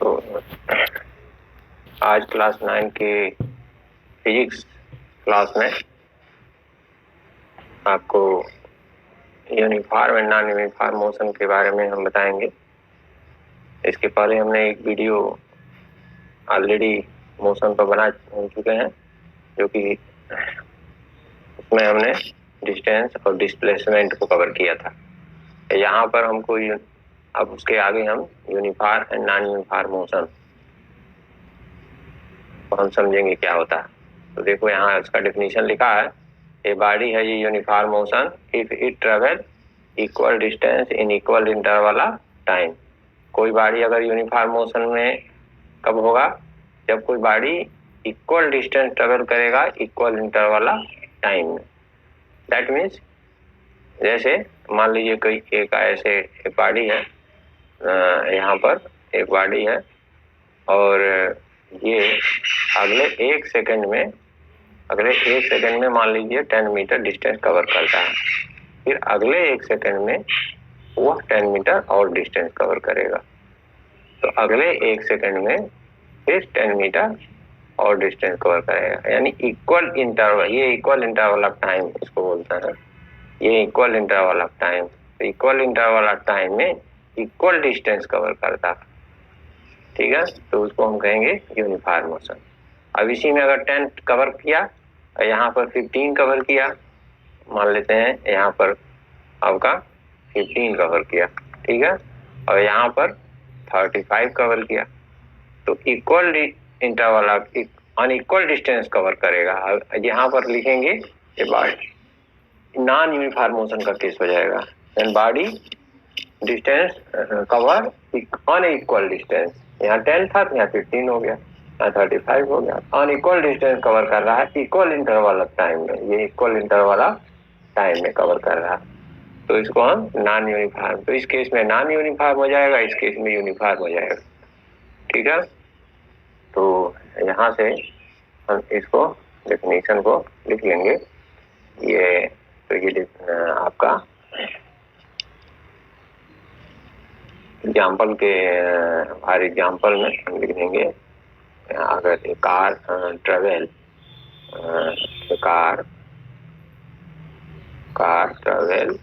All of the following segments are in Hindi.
तो आज क्लास 9 के फिजिक्स क्लास में आपको uniform and non uniform motion के बारे में हम बताएंगे। इसके पहले हमने एक वीडियो ऑलरेडी मोशन पर बना चुके हैं, जो कि उसमें हमने डिस्टेंस और डिस्प्लेसमेंट को कवर किया था। यहाँ पर हमको अब उसके आगे हम uniform and non uniform motion हम समझेंगे क्या होता है। तो देखो यहाँ इसका डेफिनेशन लिखा है, ए बॉडी है uniform motion if it travel equal distance in equal interval of time. कोई बॉडी अगर यूनिफॉर्म मोशन में कब होगा? जब कोई बॉडी इक्वल डिस्टेंस ट्रेवल करेगा इक्वल इंटरवल ऑफ टाइम में। दैट मीन्स जैसे मान लीजिए कोई एक ऐसे एक बॉडी है, यहाँ पर एक बॉडी है और ये अगले एक सेकंड में मान लीजिए 10 मीटर डिस्टेंस कवर करता है, फिर अगले एक सेकंड में वह 10 मीटर और डिस्टेंस कवर करेगा। तो अगले एक सेकंड में फिर 10 मीटर और डिस्टेंस कवर करेगा, यानी इक्वल इंटरवल। ये इक्वल इंटरवल ऑफ टाइम इसको बोलते हैं, ये इक्वल इंटरवल ऑफ टाइम। तो इक्वल इंटरवल ऑफ टाइम में इक्वल डिस्टेंस कवर करता है, ठीक है, तो उसको हम कहेंगे यूनिफॉर्म मोशन। अब इसी में अगर 10 कवर किया और यहाँ पर 15 कवर किया, मान लेते हैं यहाँ पर आपका 15 कवर किया, ठीक है, और यहाँ पर 35 कवर किया, तो equal interval of unequal distance cover करेगा। यहाँ पर लिखेंगे ये बॉडी नॉन यूनिफॉर्म मोशन का केस हो जाएगा। Then body distance cover unequal distance, यहाँ 10 था, यहाँ 15 हो गया, यहाँ 35 हो गया। अनइक्वल डिस्टेंस कवर कर रहा है इक्वल इंटरवल ऑफ टाइम में, ये इक्वल इंटरवल ऑफ टाइम में कवर कर रहा है, तो इसको हम नॉन यूनिफॉर्म। तो इस केस में नॉन यूनिफॉर्म हो जाएगा, इस केस में यूनिफॉर्म हो जाएगा, ठीक है। तो यहाँ से हम इसको डेफिनेशन को लिख लेंगे। ये तो ये आपका एग्जाम्पल के हर एग्जाम्पल में हम लिख देंगे। अगर a car travel car travel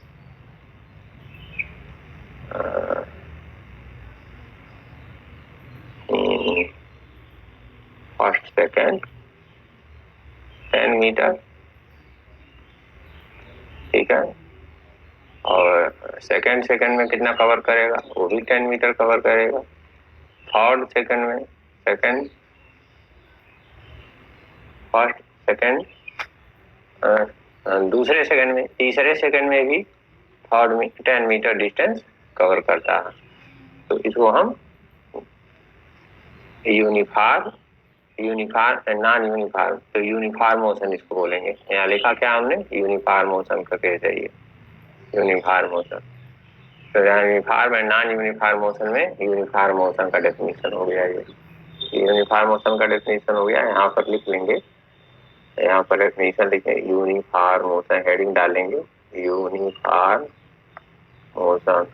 first second 10 metre, ठीक है, और सेकेंड में कितना कवर करेगा? वो भी 10 मीटर कवर करेगा। थर्ड सेकेंड में फर्स्ट सेकेंड, दूसरे सेकेंड में, तीसरे सेकेंड में भी थर्ड में 10 मीटर डिस्टेंस कवर करता है। तो इसको हम यूनिफॉर्म एंड नॉन यूनिफॉर्म, तो यूनिफॉर्म मोशन इसको बोलेंगे। यहाँ लिखा क्या हमने? यूनिफॉर्म मोशन का केस है ये, यूनिफॉर्म मोशन। तो uniform and non uniform motion में यूनिफॉर्म मोशन का डेफिनेशन हो गया। ये यूनिफॉर्म मोशन का डेफिनेशन हो गया। यहाँ पर लिख लेंगे, यहाँ पर डेफिनेशन लिखेंगे यूनिफॉर्म मोशन, हेडिंग डालेंगे यूनिफॉर्म मोशन।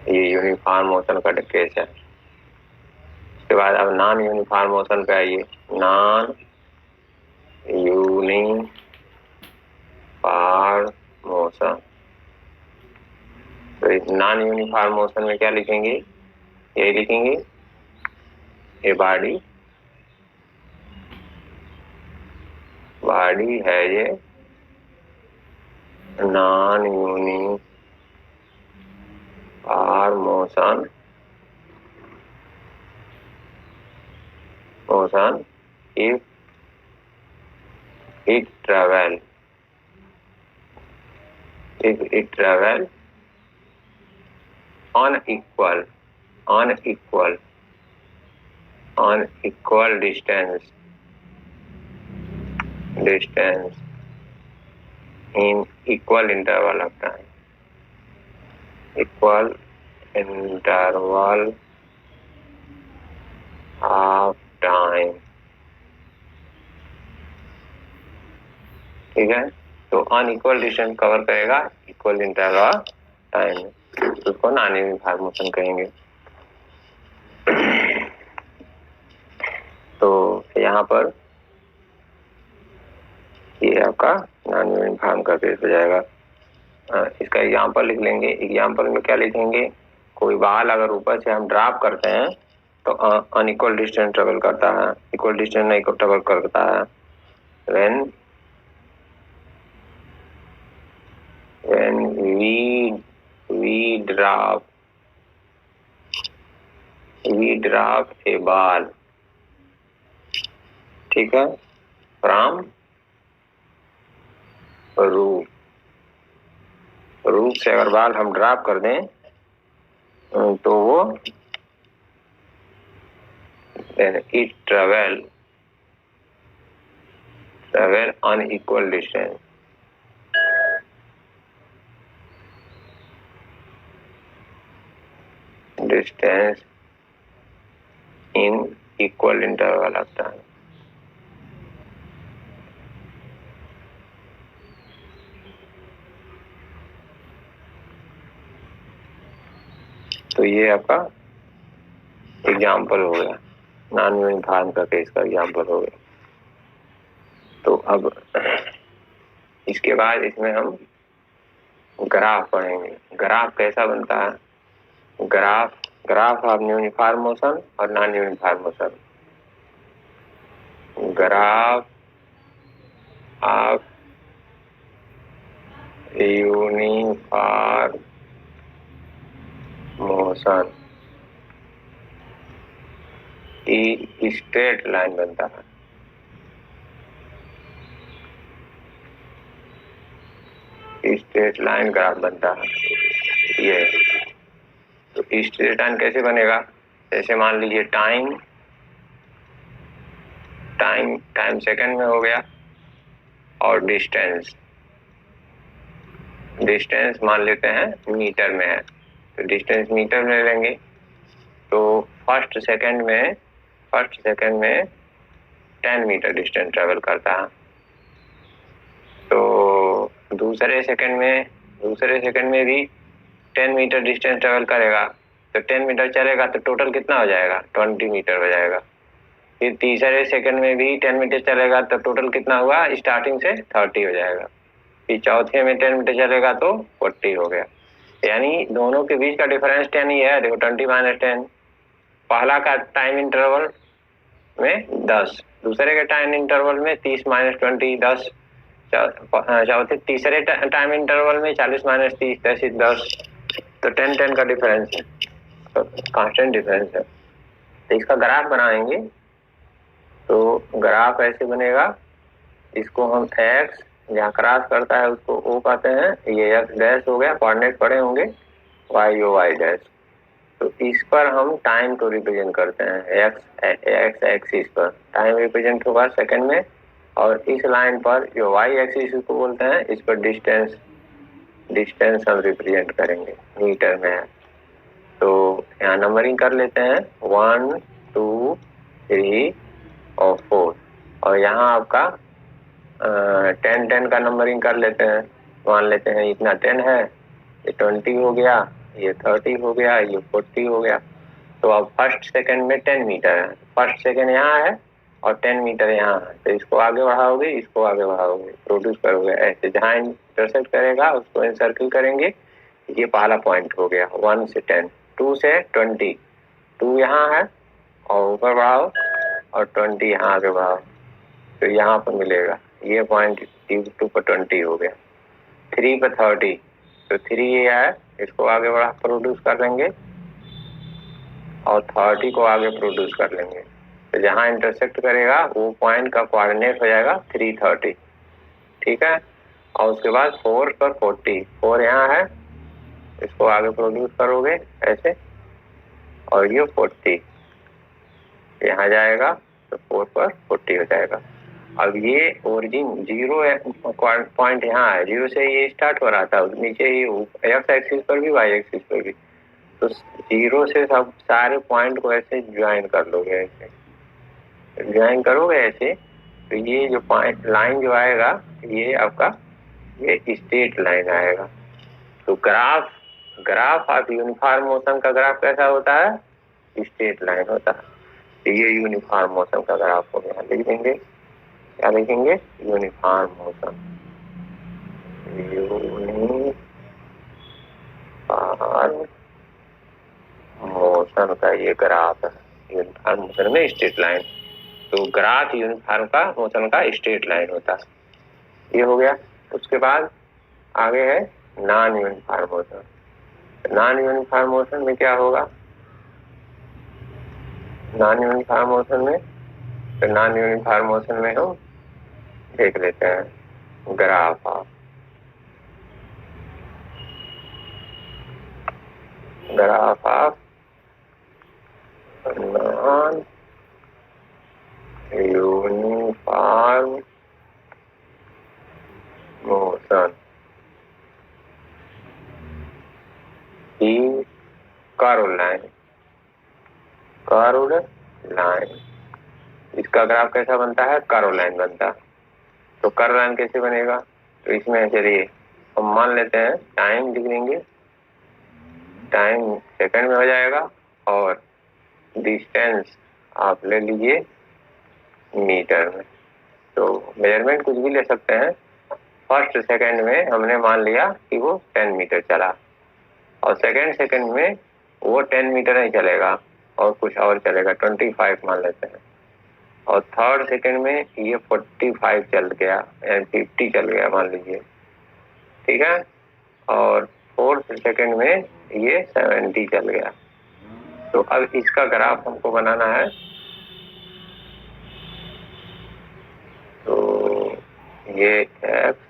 ये यूनिफॉर्म मोशन का केस है। उसके बाद अब नॉन यूनिफॉर्म मोशन पे आइए। नॉन यूनिफॉर्म मोशन, तो नॉन यूनिफॉर्म मोशन में क्या लिखेंगे? यही लिखेंगे, ये बॉडी है ये non uniform motion if it travel unequal distance in equal interval of time, ठीक है। तो अनइक्वल डिस्टेंस कवर करेगा इक्वल इंटरवल टाइम में, उसको नॉन यूनिफॉर्म मोशन कहेंगे। यहाँ पर ये आपका नॉन यूनिफॉर्म का केस हो जाएगा। इसका एग्जाम्पल लिख लेंगे। एग्जाम्पल में क्या लिखेंगे, कोई बाल अगर ऊपर से हम ड्रॉप करते हैं तो अनइक्वल डिस्टेंस ट्रेवल करता है, इक्वल डिस्टेंस नहीं ट्रेवल करता है। when we drop a ball, ठीक है, फ्रॉम रूफ से अगर बाल हम ड्रॉप कर दें तो वो it travel unequal distance. In equal interval आता है। तो ये आपका एग्जाम्पल हो गया, नॉन यूनिफॉर्म का केस का एग्जाम्पल हो गया। तो अब इसके बाद इसमें हम ग्राफ पढ़ेंगे। ग्राफ कैसा बनता है, ग्राफ ऑफ यूनिफॉर्म मोशन और non uniform motion. Graph of uniform motion की स्ट्रेट लाइन बनता है। स्ट्रेट लाइन ग्राफ बनता है ये। तो स्ट्रेट लाइन कैसे बनेगा, जैसे मान लीजिए टाइम सेकंड में हो गया और डिस्टेंस मान लेते हैं मीटर में है, तो डिस्टेंस मीटर में लेंगे। तो फर्स्ट सेकंड में 10 मीटर डिस्टेंस ट्रेवल करता है। तो दूसरे सेकंड में भी 10 मीटर डिस्टेंस ट्रेवल करेगा। तो 10 मीटर चलेगा तो टोटल कितना हो जाएगा, 20 मीटर हो जाएगा। फिर तीसरे सेकंड में भी 10 मीटर चलेगा तो टोटल कितना हुआ, स्टार्टिंग से 30 हो जाएगा। फिर चौथे में 10 मीटर चलेगा तो 40 हो गया। यानी दोनों के बीच का डिफरेंस 10 ही है। देखो 20 - 10, पहला का टाइम इंटरवल में 10, दूसरे के टाइम इंटरवल में 30 - 20 10, चौथे तीसरे टाइम इंटरवल में 40 - 30 10। तो 10 का डिफरेंस है, तो कांस्टेंट डिफरेंस है। तो इसका ग्राफ बनाएंगे। तो ग्राफ ऐसे बनेगा, इसको हम x जहाँ क्रॉस करता है उसको O कहते हैं, ये x डैश हो गया, कोऑर्डिनेट पड़े होंगे y डैश। तो इस पर हम टाइम को रिप्रेजेंट करते हैं, x एक्सिस पर टाइम रिप्रेजेंट होगा सेकंड में, और इस लाइन पर जो y एक्सिस को बोलते हैं इस पर डिस्टेंस हम रिप्रेजेंट करेंगे, मीटर में है। तो यहाँ नंबरिंग कर लेते हैं 1 2 3 और 4, और यहाँ आपका 10 का नंबरिंग कर लेते हैं। मान लेते हैं इतना 10 है, ये 20 हो गया, ये 30 हो गया, ये 40 हो गया। तो अब फर्स्ट सेकंड में 10 मीटर है, फर्स्ट सेकंड यहाँ है और 10 मीटर यहाँ है। तो इसको आगे बढ़ाओगे, इसको आगे बढ़ाओगे, प्रोड्यूस करोगे ऐसे, जहाँ इंटरसेक्ट करेगा उसको सर्किल करेंगे। ये पहला पॉइंट हो गया 1 से 10, 2 से 20, 2 यहाँ है और ऊपर बढ़ाओ और 20 यहाँ आगे बढ़ाओ, तो यहाँ पर मिलेगा ये पॉइंट 2 पर 20 हो गया। 3 पर 30, तो 3 ये है, इसको आगे बढ़ा प्रोड्यूस कर लेंगे और 30 को आगे प्रोड्यूस कर लेंगे। तो जहाँ इंटरसेक्ट करेगा वो पॉइंट का कोऑर्डिनेट हो जाएगा 330, ठीक है। और उसके बाद 4 पर 40, 4 यहाँ है, इसको आगे प्रोड्यूस करोगे ऐसे, और ये 40 यहाँ जाएगा तो 4 पर 40 हो जाएगा। अब ये ओरिजिन 0 पॉइंट यहाँ है, 0 से ये स्टार्ट हो रहा था, नीचे ही एक्स एक्सिस पर भी y एक्सिस पर भी। तो 0 से सब सारे पॉइंट को ऐसे ज्वाइन कर लोगे, ऐसे ज्वाइन करोगे ऐसे, तो ये जो पॉइंट लाइन जो आएगा ये आपका ये स्ट्रेट लाइन आएगा। तो ग्राफ ऑफ यूनिफॉर्म मोशन का ग्राफ कैसा होता है, स्ट्रेट लाइन होता है। ये यूनिफॉर्म मोशन का ग्राफ हो गया। लिख देंगे, क्या लिखेंगे? यूनिफॉर्म मोशन, यूनिफॉर्म मोशन का ये ग्राफ है। यूनिफॉर्म मोशन में स्ट्रेट लाइन, तो ग्राफ यूनिफॉर्म का मोशन का स्ट्रेट लाइन होता है। ये हो गया। उसके बाद आगे है non uniform motion. Non uniform motion में क्या होगा? नॉन यूनिफॉर्म मोशन में, तो नॉन यूनिफॉर्म मोशन में हम देख लेते हैं graph of non uniform motion की कर्व लाइन। इसका ग्राफ कैसा बनता है? कर्व लाइन बनता है। तो कर्व लाइन कैसे बनेगा? तो इसमें चलिए हम मान लेते हैं, टाइम लिख लेंगे, टाइम सेकंड में हो जाएगा और डिस्टेंस आप ले लीजिए मीटर में। तो मेजरमेंट कुछ भी ले सकते हैं। फर्स्ट सेकंड में हमने मान लिया कि वो 10 मीटर चला, और सेकंड सेकंड में वो 10 मीटर नहीं चलेगा और कुछ और चलेगा, 25 मान लेते हैं। और थर्ड सेकंड में ये 45 चल गया, यानी 50 चल गया मान लीजिए, ठीक है। और फोर्थ सेकंड में ये 70 चल गया। तो अब इसका ग्राफ हमको बनाना है। तो ये X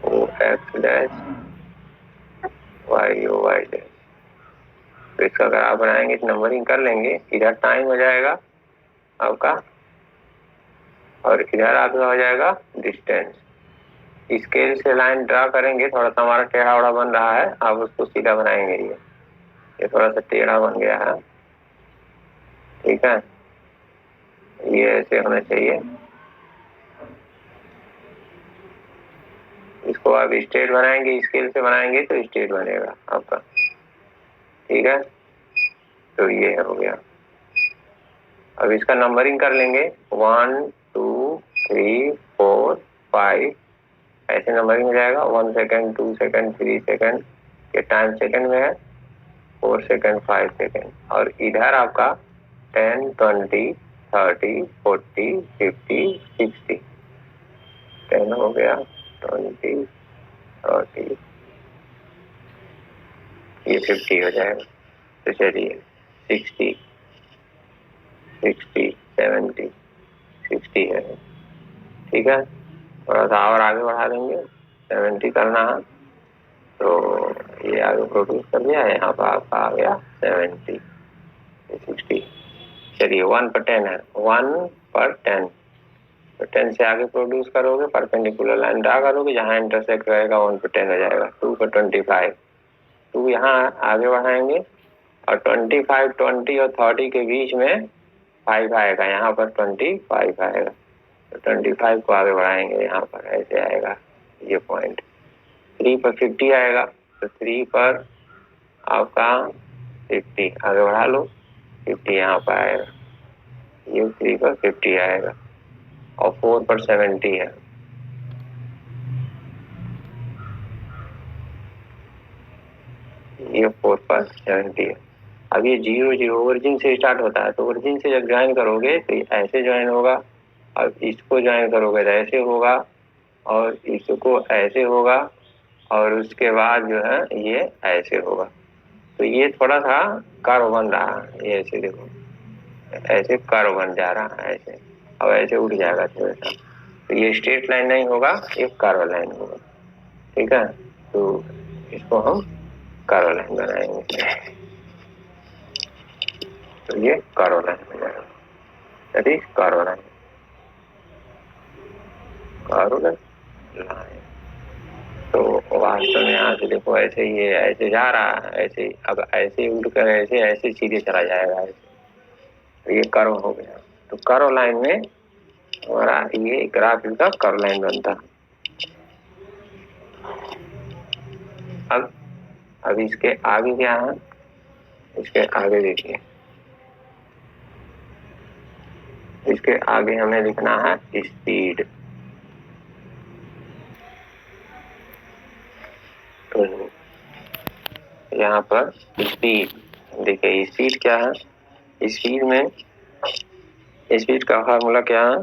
O X dash Y O Y dash, तो इसका ग्राफ बनाएंगे, नंबरिंग कर लेंगे। इधर टाइम हो जाएगा आपका और इधर आपका हो जाएगा डिस्टेंस। स्केल से लाइन ड्रा करेंगे, थोड़ा सा हमारा टेढ़ा उड़ा बन रहा है, आप उसको सीधा बनाएंगे। ये थोड़ा सा टेढ़ा बन गया है, ठीक है। ये ऐसे होना चाहिए। इसको आप स्ट्रेट बनाएंगे, स्केल से बनाएंगे तो स्ट्रेट बनेगा आपका, ठीक है। तो ये हो गया। अब इसका नंबरिंग कर लेंगे, 1 2 3 4 5, ऐसे नंबरिंग हो जाएगा। 1 सेकंड, 2 सेकंड, 3 सेकंड, ये टाइम सेकंड में है, 4 सेकंड, 5 सेकंड। और इधर आपका 10 20 30 40 50 60, 10 हो गया, 20 30, ये 50 हो जाएगा। तो चलिए 60 60 70 60 है, ठीक है। थोड़ा सा और आगे बढ़ा देंगे, 70 करना है, तो ये आगे प्रोड्यूस कर दिया, यहाँ पर आपका आ गया 70 60। चलिए 1 पर 10 है, 1 पर 10, तो 10 से आगे प्रोड्यूस करोगे, परपेंडिकुलर लाइन ड्रा करोगे, जहाँ इंटरसेक्ट रहेगा 1 पर 10 हो जाएगा। 2 पर 25, 2 यहाँ आगे बढ़ाएंगे और 25 20 और 30 के बीच में 5 आएगा, यहाँ पर 25 आएगा। तो 25 को आगे बढ़ाएंगे, यहाँ पर ऐसे आएगा ये पॉइंट। 3 पर 50 आएगा, तो 3 पर आपका 50 आगे बढ़ा लो, 50 यहाँ पर आएगा, ये 3 पर 50 आएगा। और 4 पर 70 है, ये 4 पर 70 है। अब ये 0 0 ओरिजिन से स्टार्ट होता है, तो ओरिजिन से जब ज्वाइन करोगे तो ऐसे ज्वाइन होगा। अब इसको ज्वाइन करोगे तो ऐसे होगा, और इसको ऐसे होगा, और उसके बाद जो है ये ऐसे होगा। तो ये थोड़ा सा कर्व बन रहा है, ये ऐसे देखो, ऐसे कर्व बन जा रहा है ऐसे, अब ऐसे उठ जाएगा थोड़ा सा। तो ये स्ट्रेट लाइन नहीं होगा, ये कर्व लाइन होगा, ठीक है। तो इसको हम कर्व लाइन बनाएंगे, तो ये कर्व लाइन हो जाएगा, that is curve line, curve line. तो वास्तव में यहाँ से देखो, ऐसे ये ऐसे जा रहा है, ऐसे अब ऐसे उठ कर ऐसे ऐसे सीधे चला जाएगा ऐसे, तो ये कर्व हो गया। तो कर्व लाइन में हमारा ये ग्राफ का कर्व लाइन बनता है। अब इसके आगे क्या है? इसके आगे देखिए, इसके आगे हमें लिखना है स्पीड। तो यहाँ पर स्पीड, देखिए स्पीड क्या है, स्पीड में स्पीड का फार्मूला क्या है,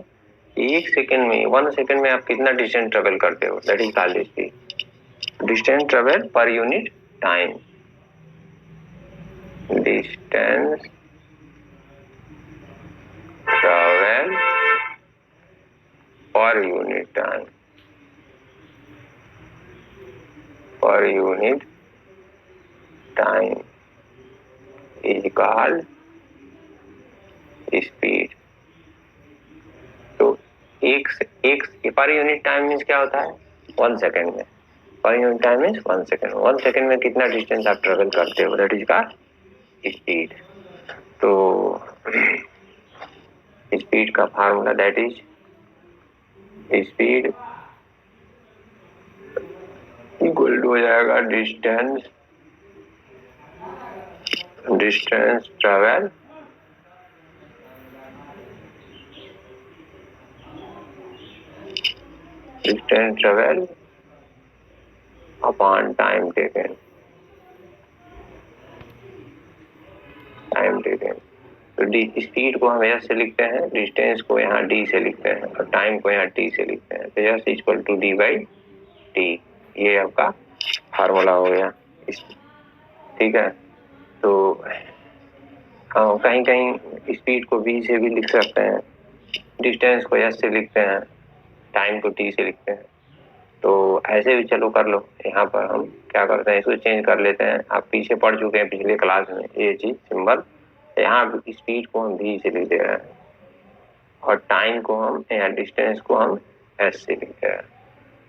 एक सेकंड में 1 सेकंड में आप कितना डिस्टेंस ट्रेवल करते हो, that is called speed. Distance travel पर यूनिट टाइम, डिस्टेंस ट्रेवल पर unit time, per unit time is called speed. तो एक पर यूनिट टाइम मीन्स क्या होता है, 1 सेकंड में, पर unit time means 1 second, 1 second में कितना डिस्टेंस आप ट्रेवल करते हो, दैट इज का स्पीड। तो स्पीड का formula that is speed equal to हो जाएगा distance travel upon time taken. तो स्पीड को हम एस से लिखते हैं, डिस्टेंस को यहाँ डी से लिखते हैं और टाइम को यहाँ टी से लिखते हैं। तो S equal to D by T, ये आपका फार्मूला हो गया। ठीक है, तो कहीं कहीं स्पीड को वी से भी लिख सकते हैं, डिस्टेंस को एस से लिखते हैं, टाइम को टी से लिखते हैं। तो ऐसे भी चलो कर लो। यहाँ पर हम क्या करते हैं, इसको चेंज कर लेते हैं। आप पीछे पढ़ चुके हैं पिछले क्लास में ये चीज सिंबल। यहाँ स्पीड को हम वी से लिख दे रहे हैं और टाइम को हम या डिस्टेंस को हम एस से लिख दे रहे हैं।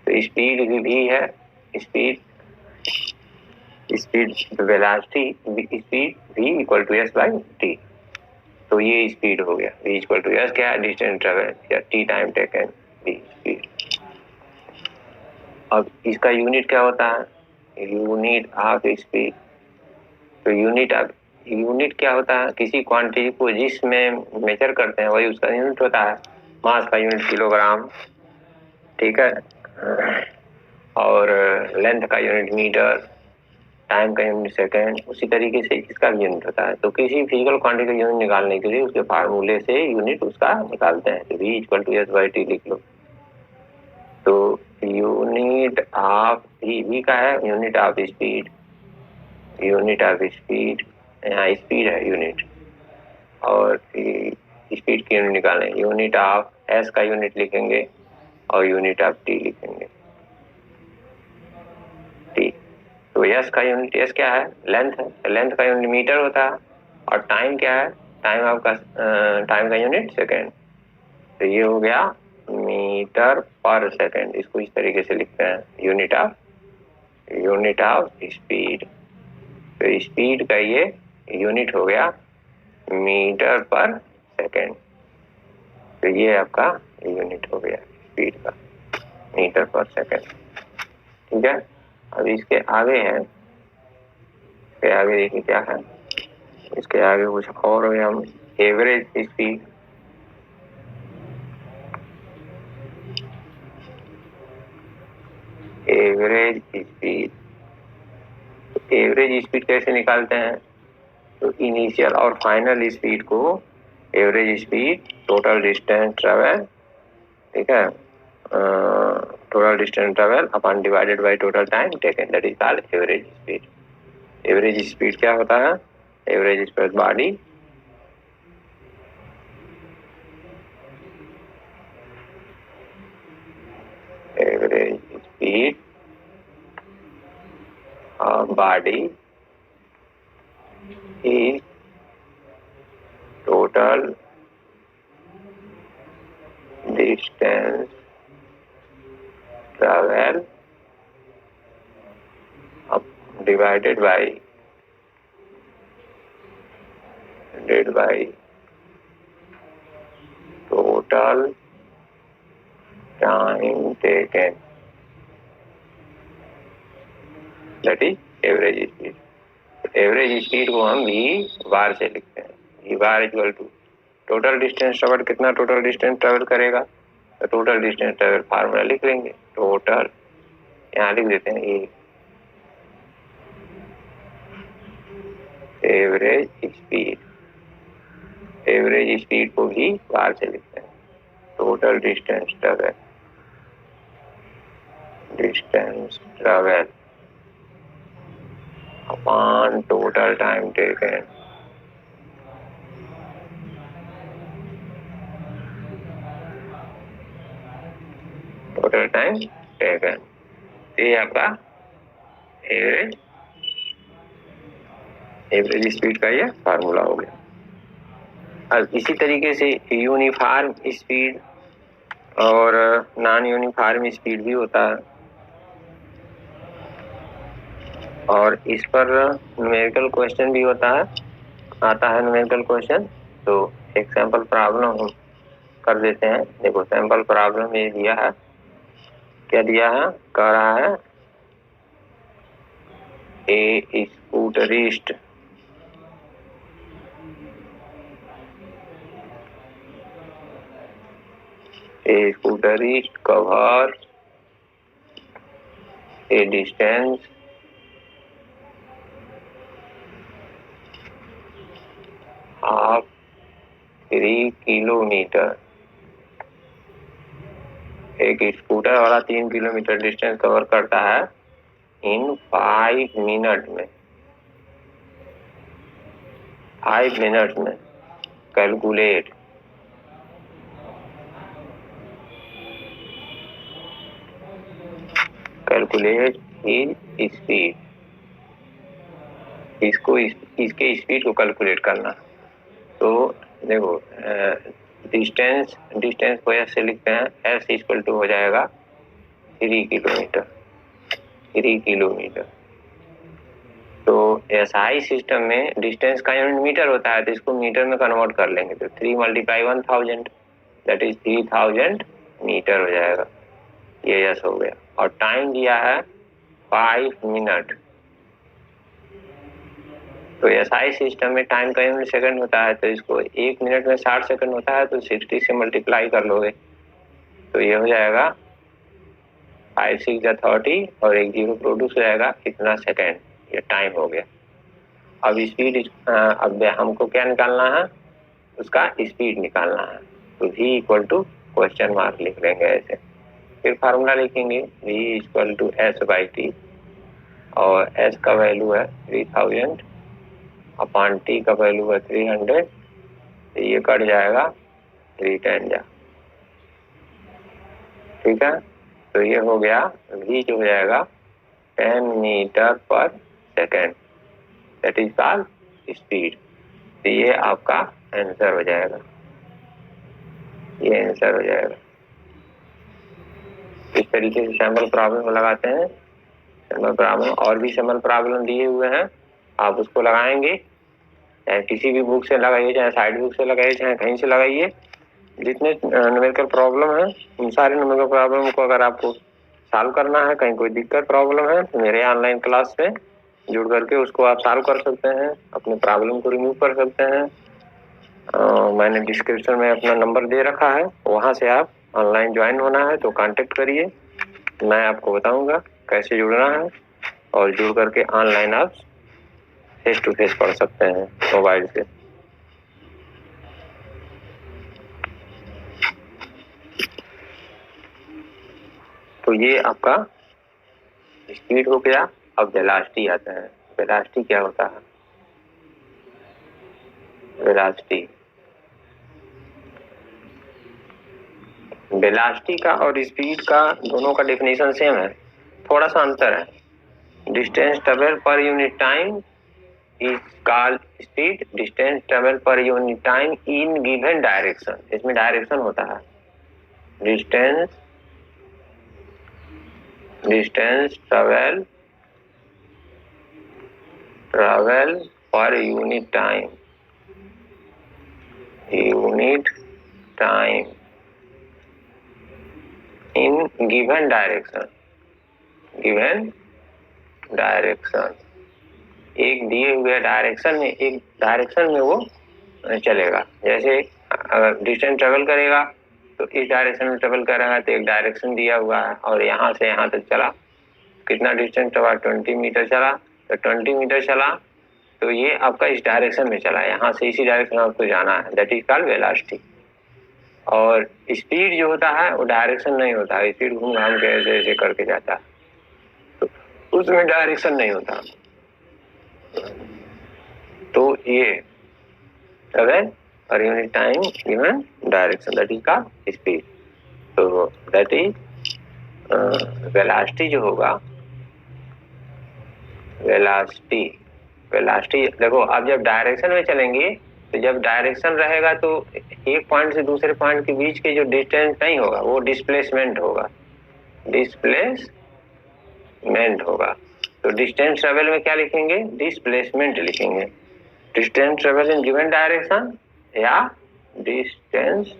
तो स्पीड भी है, speed velocity speed v equal to S by T. तो ये स्पीड हो गया, v इक्वल टू एस क्या है, डिस्टेंस ट्रेवल या T time taken, v speed. अब इसका यूनिट क्या होता है, यूनिट ऑफ स्पीड। तो यूनिट क्या होता है, किसी क्वांटिटी को जिसमें मेजर करते हैं वही उसका यूनिट होता है। मास का यूनिट किलोग्राम, ठीक है, और लेंथ का यूनिट मीटर, टाइम का यूनिट सेकेंड, उसी तरीके से इसका भी यूनिट होता है। तो किसी फिजिकल क्वांटिटी का यूनिट निकालने के लिए उसके फार्मूले से यूनिट उसका निकालते हैं। तो v equal to S by T लिख लो। तो यूनिट ऑफ v का है यूनिट ऑफ स्पीड, यहाँ स्पीड है यूनिट, और स्पीड की यूनिट निकालें, यूनिट ऑफ s का यूनिट लिखेंगे और यूनिट ऑफ t लिखेंगे। t, तो s का यूनिट, s क्या है, लेंथ है, लेंथ का यूनिट मीटर होता है, और टाइम क्या है, टाइम आपका टाइम का यूनिट सेकेंड। तो ये हो गया मीटर पर सेकेंड। इसको इस तरीके से लिखते हैं, यूनिट ऑफ स्पीड। तो स्पीड का ये यूनिट हो गया मीटर पर सेकेंड। तो ये आपका यूनिट हो गया स्पीड का, मीटर पर सेकेंड। ठीक है, अब इसके आगे है, इसके आगे देखिए क्या है, इसके आगे कुछ और हो गया, हम एवरेज स्पीड। एवरेज स्पीड कैसे निकालते हैं, तो इनिशियल और फाइनल स्पीड को, average speed total distance travel, ठीक है, total distance travel upon divided by total time taken, that is called average speed. Average speed क्या होता है, average speed body average speed of body is total distance travel divided by total time taken, that is average speed. Average speed को हम v बार से लिखते हैं, v bar equal to total distance travel कितना टोटल डिस्टेंस ट्रेवल करेगा, तो टोटल डिस्टेंस ट्रेवल फार्मूला लिख लेंगे, टोटल यहाँ लिख देते हैं ये एवरेज स्पीड, एवरेज स्पीड को भी बाहर से लिखते हैं, total distance travel, distance travel upon total time taken, total time taken, ये आपका एवरेज स्पीड का ये फार्मूला हो गया। अब इसी तरीके से यूनिफॉर्म स्पीड और नॉन यूनिफॉर्म स्पीड भी होता है, और इस पर न्यूमेरिकल क्वेश्चन भी होता है, आता है न्यूमेरिकल क्वेश्चन। तो एक सैंपल प्रॉब्लम हम कर देते हैं। देखो सैंपल प्रॉब्लम ये दिया है, क्या दिया है, कह रहा है a scooterist cover a distance of 3 kilometre, एक स्कूटर वाला 3 किलोमीटर डिस्टेंस कवर करता है इन 5 मिनट में, 5 मिनट में। कैलकुलेट हिज स्पीड, इसके स्पीड को कैलकुलेट करना। तो देखो डिस्टेंस को ऐसे लिखते हैं, एस इक्वल टू हो जाएगा 3 किलोमीटर, 3 किलोमीटर। तो एसआई सिस्टम में डिस्टेंस का यूनिट मीटर होता है, तो इसको मीटर में कन्वर्ट कर लेंगे, तो 3 × 1000 दैट इज 3000 मीटर हो जाएगा, ये यस हो गया। और टाइम दिया है 5 मिनट, तो एसआई सिस्टम में टाइम का यूनिट सेकंड होता है, तो इसको 1 मिनट में 60 सेकंड होता है, तो 60 से मल्टीप्लाई कर लोगे तो ये हो जाएगा 5 6 या 30 और एक जीरो प्रोड्यूस हो जाएगा कितना सेकंड, ये टाइम हो गया। अब स्पीड, अब हमको क्या निकालना है, उसका स्पीड निकालना है, तो v equal to question mark लिख लेंगे ऐसे, फिर फार्मूला लिखेंगे v इक्वल टू s/t, और s का वैल्यू है 3000 अपॉन t का वैल्यू है 300, तो ये कट जाएगा 3 10 जा, ठीक है। तो ये हो गया v जो हो जाएगा 10 मीटर पर second, that is called speed. तो ये आपका आंसर हो जाएगा, ये आंसर हो जाएगा। इस तरीके से सैंपल प्रॉब्लम लगाते हैं। सैंपल प्रॉब्लम और भी सैंपल प्रॉब्लम दिए हुए हैं, आप उसको लगाएंगे, चाहे किसी भी बुक से लगाइए, चाहे साइड बुक से लगाइए, चाहे कहीं से लगाइए। जितने न्यूमेरिकल प्रॉब्लम है उन सारे न्यूमेरिकल प्रॉब्लम को अगर आपको सॉल्व करना है, कहीं कोई दिक्कत प्रॉब्लम है, तो मेरे ऑनलाइन क्लास में जुड़ करके उसको आप सॉल्व कर सकते हैं, अपने प्रॉब्लम को रिमूव कर सकते हैं। मैंने डिस्क्रिप्शन में अपना नंबर दे रखा है, वहां से आप ऑनलाइन ज्वाइन होना है तो कांटेक्ट करिए, मैं आपको बताऊंगा कैसे जुड़ना है, और जुड़ करके ऑनलाइन आप फेस टू फेस पढ़ सकते हैं मोबाइल से। तो ये आपका स्पीड हो गया। अब वेलोसिटी आता है। वेलोसिटी क्या होता है, वेलोसिटी का और स्पीड का दोनों का डेफिनेशन सेम है, थोड़ा सा अंतर है। डिस्टेंस ट्रेवल पर unit time is called speed, distance travel पर unit time in given direction, इसमें डायरेक्शन होता है। डिस्टेंस ट्रेवल पर unit time in given direction, एक दिए हुए डायरेक्शन में, एक डायरेक्शन में वो चलेगा। जैसे अगर डिस्टेंस ट्रेवल करेगा तो इस डायरेक्शन में ट्रेवल करेगा, तो एक डायरेक्शन दिया हुआ है और यहाँ से यहाँ तक चला, कितना डिस्टेंस चला, 20 मीटर चला। तो 20 मीटर चला तो ये आपका इस डायरेक्शन में चला, यहाँ से इसी डायरेक्शन में आपको जाना है, दैट इज कॉल्ड वेलोसिटी। और स्पीड जो होता है वो डायरेक्शन नहीं होता है, स्पीड घूम घाम के ऐसे ऐसे करके जाता है, तो उसमें डायरेक्शन नहीं होता। तो ये ट्रेवल पर unit time given direction, that is called speed. तो दैट इज वेलोसिटी जो होगा, वेलोसिटी देखो, आप जब डायरेक्शन में चलेंगे तो जब डायरेक्शन रहेगा तो एक पॉइंट से दूसरे पॉइंट के बीच के जो डिस्टेंस नहीं होगा वो डिस्प्लेसमेंट होगा, डिस्प्लेसमेंट होगा। तो डिस्टेंस ट्रेवल में क्या लिखेंगे, डिस्प्लेसमेंट लिखेंगे। Distance travel in given direction या distance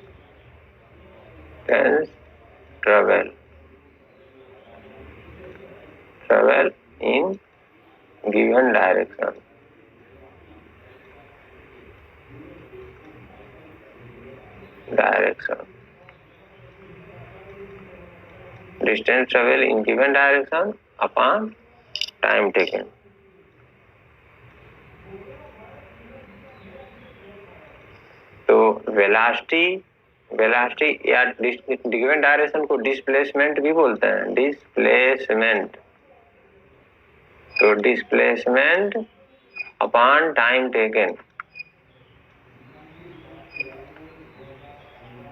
travel in given direction. Distance travel in given direction upon time taken. तो वेलोसिटी या गिवन डायरेक्शन को डिस्प्लेसमेंट भी बोलते हैं, डिस्प्लेसमेंट। तो displacement upon time taken,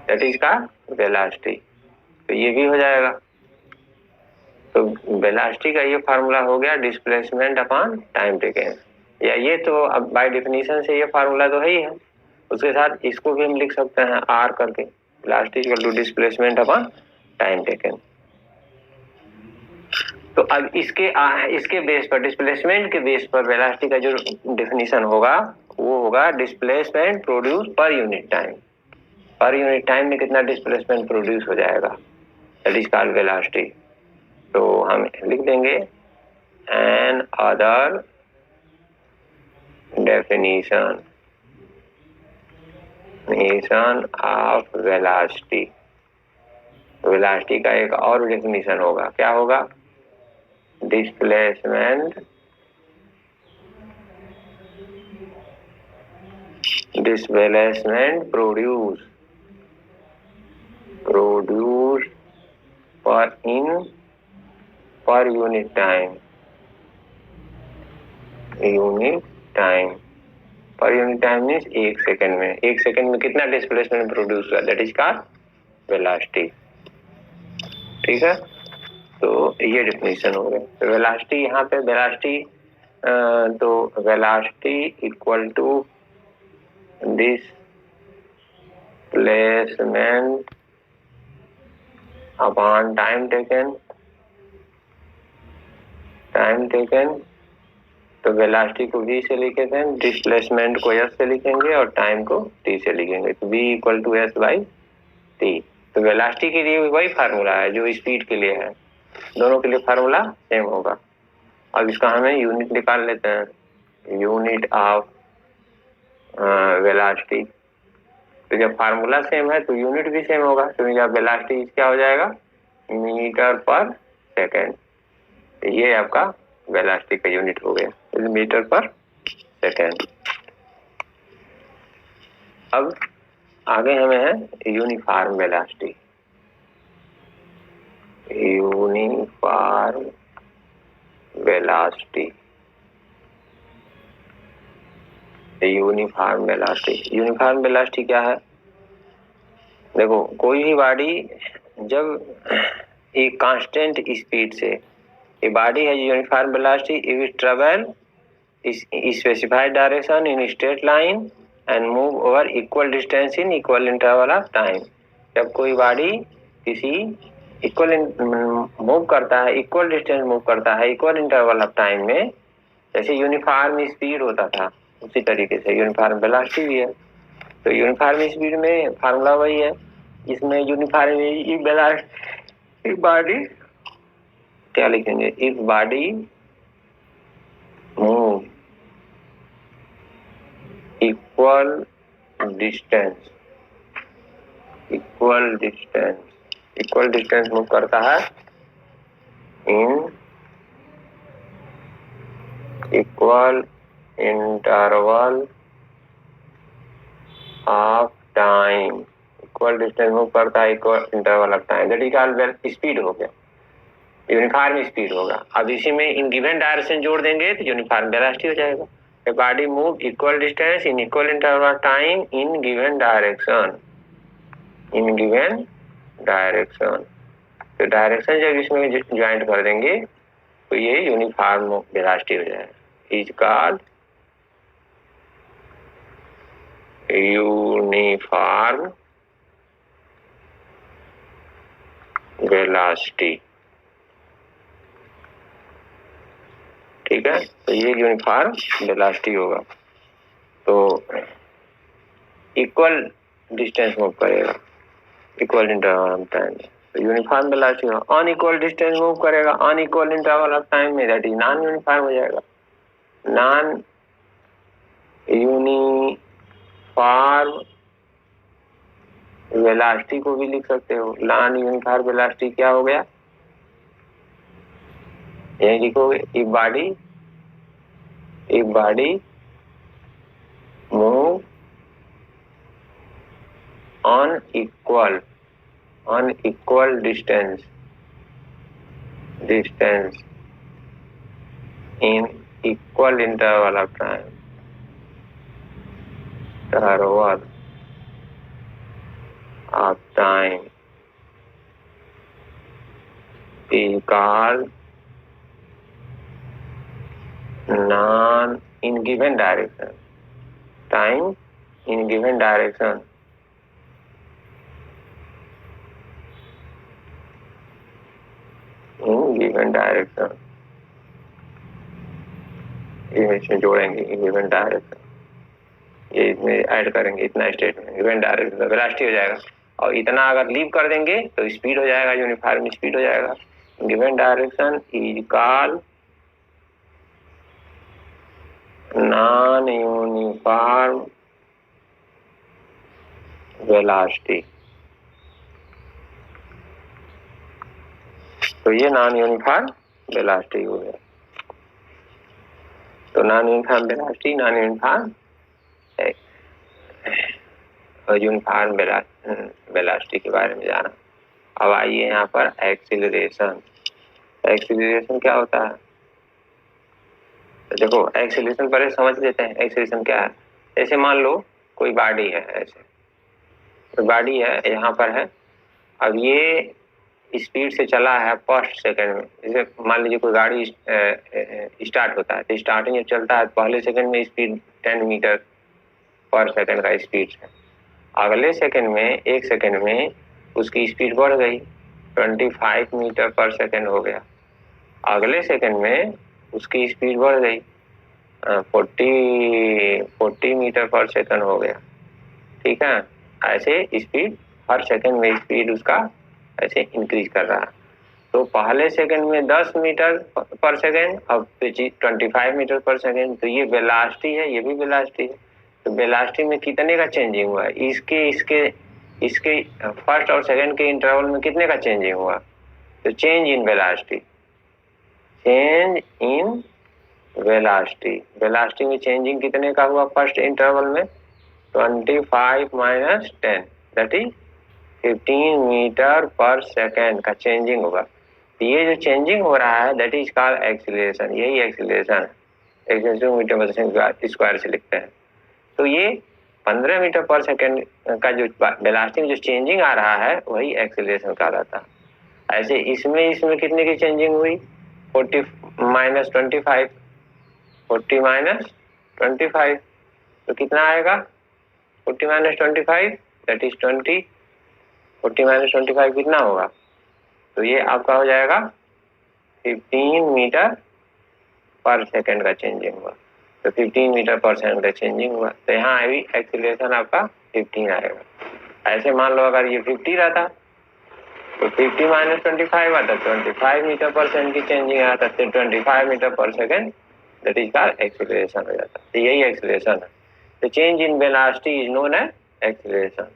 that is का वेलोसिटी। तो ये भी हो जाएगा। तो वेलोसिटी का ये फार्मूला हो गया डिस्प्लेसमेंट अपॉन टाइम टेकन, या ये तो अब बाय डेफिनेशन से ये फार्मूला तो है ही है, उसके साथ इसको भी हम लिख सकते हैं आर करके, velocity equal to displacement upon time taken. तो अब इसके बेस पर, डिस्प्लेसमेंट के बेस पर वेलोसिटी का जो डेफिनेशन होगा वो होगा displacement produce per unit time. Per unit time में कितना डिस्प्लेसमेंट प्रोड्यूस हो जाएगा, दैट इज कॉल्ड वेलोसिटी। तो हम लिख देंगे an other definition of velocity. Velocity का एक और डेफिनेशन होगा, क्या होगा, displacement produce per unit time per unit time means एक सेकंड में कितना डिस्प्लेसमेंट प्रोड्यूस हुआ, दैट इज कॉल्ड वेलोसिटी। ठीक है, तो ये डेफिनेशन हो गया। तो वेलोसिटी यहाँ पे तो velocity equal to displacement upon time taken. तो वेलोसिटी को v से लिखे थे, डिस्प्लेसमेंट को s से लिखेंगे और टाइम को t से लिखेंगे, तो v equal to s by t। तो वेलोसिटी के लिए वही फार्मूला है जो स्पीड के लिए है, दोनों के लिए फार्मूला सेम होगा। अब इसका हमें यूनिट निकाल लेते हैं, यूनिट ऑफ वेलोसिटी। तो जब फार्मूला सेम है तो यूनिट भी सेम होगा, तो जब वेलोसिटी क्या हो जाएगा, मीटर पर सेकेंड। ये आपका वेलोसिटी का यूनिट हो गया, मीटर पर सेकेंड। अब आगे हमें है यूनिफॉर्म वेलोसिटी। यूनिफॉर्म वेलोसिटी क्या है, देखो कोई भी बॉडी जब एक कांस्टेंट स्पीड से, a body has uniform velocity if it travel specified direction in straight line and move over equal distance in equal interval of time। जब कोई बॉडी किसी इक्वल मूव करता है, इक्वल डिस्टेंस मूव करता है इक्वल इंटरवल ऑफ टाइम में, जैसे यूनिफॉर्म स्पीड होता था उसी तरीके से यूनिफॉर्म वेलोसिटी भी है। तो यूनिफॉर्म स्पीड में फार्मूला वही है, इसमें यूनिफॉर्म वेलोसिटी बॉडी क्या लिखेंगे, if body move equal distance equal distance move करता है in equal interval of time. Equal distance move करता है equal interval of time, that is called speed हो गया, यूनिफॉर्म स्पीड होगा। अब इसी में इन गिवन डायरेक्शन जोड़ देंगे तो यूनिफॉर्म वेलोसिटी हो जाएगा। A body move equal distance in equal interval of time in given direction, तो डायरेक्शन जब इसमें ज्वाइंट कर देंगे तो ये यूनिफॉर्म वेलोसिटी हो जाएगा, इज कॉल्ड यूनिफॉर्म वेलोसिटी। ठीक है, तो ये यूनिफॉर्म वेलोसिटी होगा। तो इक्वल डिस्टेंस मूव करेगा इक्वल इंटरवल ऑफ टाइम, तो यूनिफॉर्म वेलोसिटी होगा। अनइक्वल डिस्टेंस मूव करेगा अनइक्वल इंटरवल ऑफ टाइम में, दैट इज नॉन यूनिफॉर्म हो जाएगा। नॉन यूनिफॉर्म वेलोसिटी को भी लिख सकते हो। नॉन यूनिफॉर्म वेलोसिटी क्या हो गया, यही लिखोगे, if body move unequal distance in equal interval of time, is called non in given direction, time in given direction ये इसमें जोड़ेंगे इन गिवन डायरेक्शन, ये इसमें ऐड करेंगे इतना स्टेट में, गिवन डायरेक्शन वेलोसिटी हो जाएगा। और इतना अगर लीव कर देंगे तो स्पीड हो जाएगा, यूनिफॉर्म स्पीड हो जाएगा। Given direction is called non uniform velocity. तो ये नॉन यूनिफॉर्म वेलोसिटी हो गया। तो नॉन यूनिफॉर्म वेलोसिटी के बारे में जाना। अब आइए यहाँ पर एक्सीलरेशन क्या होता है। तो देखो एक्सीलरेशन पहले समझ लेते हैं, एक्सीलरेशन क्या है। जैसे मान लो कोई बॉडी है, ऐसे कोई बॉडी है यहाँ पर है, अब ये स्पीड से चला है फर्स्ट सेकंड में। जैसे मान लीजिए कोई गाड़ी स्टार्ट होता है, तो स्टार्टिंग जब चलता है पहले सेकंड में स्पीड 10 मीटर पर सेकंड का स्पीड है। अगले सेकंड में 1 सेकंड में उसकी स्पीड बढ़ गई 25 मीटर पर सेकंड हो गया। अगले सेकंड में उसकी स्पीड बढ़ गई 40 मीटर पर सेकंड हो गया। ठीक है, ऐसे स्पीड हर सेकंड में स्पीड उसका ऐसे इंक्रीज कर रहा है। तो पहले सेकंड में 10 मीटर पर सेकंड, अब 25 मीटर पर सेकंड, तो ये वेलोसिटी है, ये भी वेलोसिटी है। तो वेलोसिटी में कितने का चेंजिंग हुआ है, इसके फर्स्ट और सेकंड के इंटरवल में कितने का चेंजिंग हुआ। तो चेंज इन वेलोसिटी वेलोसिटी में चेंजिंग कितने का हुआ फर्स्ट इंटरवल में, 25 माइनस 10 दैट इज 15 मीटर पर सेकेंड का चेंजिंग होगा। तो ये जो चेंजिंग हो रहा है दैट इज कॉल्ड एक्सीलरेशन, यही एक्सीलरेशन है। एक्सीलरेशन मीटर पर सेकेंड स्क्वायर से लिखते हैं। तो ये 15 मीटर पर सेकेंड का जो वेलोसिटी में जो चेंजिंग आ रहा है वही एक्सीलरेशन कहलाता है। ऐसे इसमें कितने की चेंजिंग हुई, 40 माइनस 25, तो कितना आएगा 40 माइनस 25 दैट इज 20। 40 माइनस 25 कितना होगा, तो ये आपका हो जाएगा 15 मीटर पर सेकंड का चेंजिंग हुआ। तो 15 मीटर पर सेकंड का चेंजिंग हुआ, तो यहाँ अभी एक्सीलरेशन आपका 15 आएगा। ऐसे मान लो अगर ये 50 रहता तो 50 माइनस 25 आता, 25 मीटर पर सेकंड की चेंजिंग आता, तो 25 मीटर पर second that is called acceleration हो जाता। तो यही एक्सीलरेशन है। तो change in velocity is known as acceleration.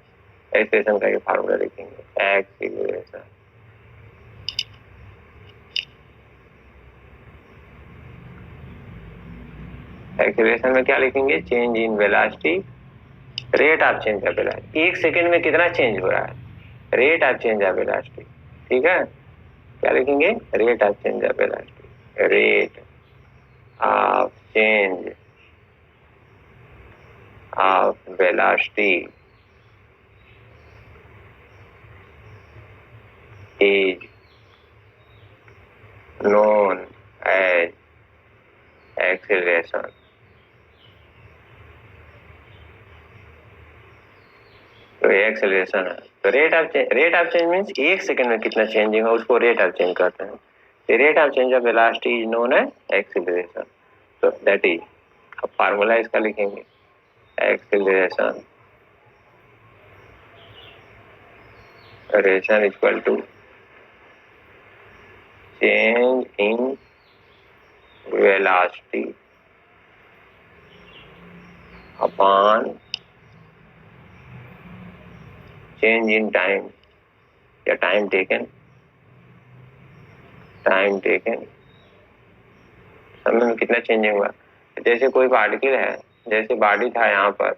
Acceleration का ये फार्मूला लिखेंगे, एक्सीलरेशन एक्सीलरेशन में क्या लिखेंगे, change in velocity, rate of change of velocity, 1 second में कितना चेंज हो रहा है, rate of change of velocity. ठीक है, क्या लिखेंगे, rate of change of velocity, rate of change of velocity is known as acceleration। तो ये एक्सेलरेशन है। तो rate of change means 1 second में कितना चेंजिंग है उसको रेट ऑफ चेंज कहते हैं। The rate of change of velocity is known as acceleration। So that is, अब फार्मूला इसका लिखेंगे, acceleration equal to change in velocity upon change in time या टाइम टेकन समय में कितना चेंजिंग हुआ। जैसे कोई पार्टिकल है, जैसे बॉडी था यहाँ पर,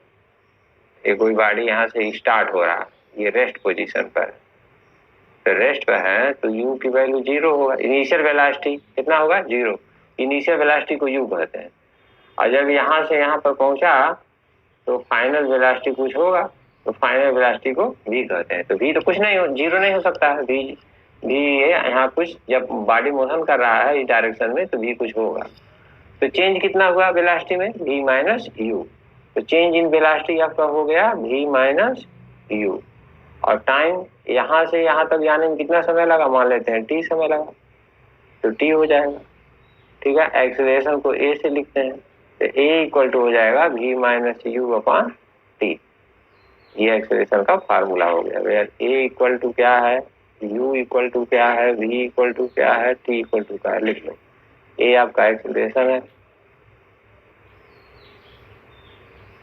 ये कोई बॉडी यहाँ से स्टार्ट हो रहा, ये रेस्ट पोजीशन पर, तो रेस्ट पर है तो u की वैल्यू 0 होगा, इनिशियल वेलोसिटी कितना होगा, 0। इनिशियल वेलोसिटी को u कहते हैं, और जब यहाँ से यहाँ पर पहुंचा तो फाइनल वेलोसिटी कुछ होगा, तो फाइनल वेलोसिटी को v कहते हैं। तो v तो कुछ नहीं हो, 0 नहीं हो सकता है, v यहाँ कुछ, जब बॉडी मोशन कर रहा है इस डायरेक्शन में तो v कुछ होगा। तो चेंज कितना हुआ वेलोसिटी में, v माइनस u। तो चेंज इन वेलोसिटी आपका हो गया v माइनस u, और टाइम यहाँ से यहाँ तक जाने में कितना समय लगा, मान लेते हैं t समय लगा, तो t हो जाएगा। ठीक है, एक्सेलरेशन को a से लिखते हैं, तो a इक्वल टू हो जाएगा v minus you upon t. ये एक्सेलरेशन का फार्मूला हो गया भैया। a इक्वल टू क्या है, u इक्वल टू क्या है, v इक्वल टू क्या है, t इक्वल टू क्या है, लिख लो। a आपका एक्सेलरेशन है,